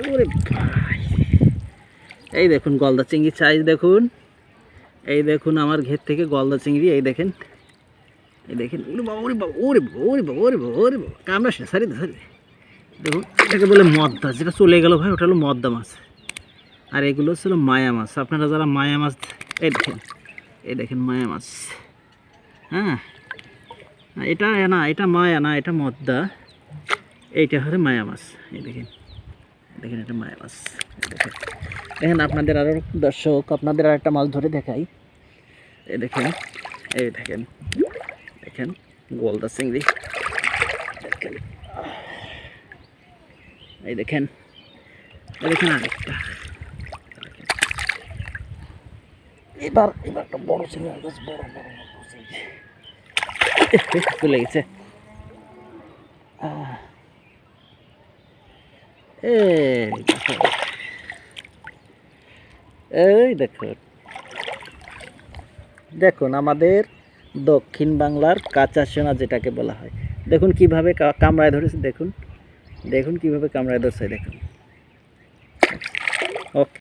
ওরে ভাই, এই দেখুন গলদা চিংড়ি সাইজ দেখুন। এই দেখুন আমার ঘের থেকে গলদা চিংড়ি, এই দেখেন, এই দেখেন। ওরে বাবা, ওরে বাবা, ওরে বাবা, ওরে বাবা, ওরে বাবা, ওরে বাবা, কামড়াস না, সারি দে, সারি দে। দেখুন এটাকে বলে মদ্দা, যেটা চলে গেল ভাই ওটা হলো মদ্দা মাছ। আর এগুলো ছিল মায়া মাছ। আপনারা যারা মায়া মাছ, এই দেখেন, এই দেখেন মায়া মাছ। হ্যাঁ, এটা না, এটা মায়া না, এটা মদ্দা। এইটা হচ্ছে মায়া মাছ। এই দেখেন, দেখেন এটা মায়া মাছ। দেখেন, দেখেন আপনাদের আরও দর্শক, আপনাদের আর একটা মাছ ধরে দেখাই। এই দেখেন, এই দেখেন, দেখেন গলদা চিংড়ি। দেখেন, এই দেখেন, এই দেখেন আরেকটা। এবার এবার একটা বড় চিংড়ি, বড় বড় চিংড়ি চলে গেছে। এই দেখুন, দেখুন আমাদের দক্ষিণ বাংলার কাঁচা সোনা যেটাকে বলা হয়। দেখুন কিভাবে কামড়ায় ধরেছে, দেখুন, দেখুন কিভাবে কামড়ায় ধরছে, দেখুন। ওকে।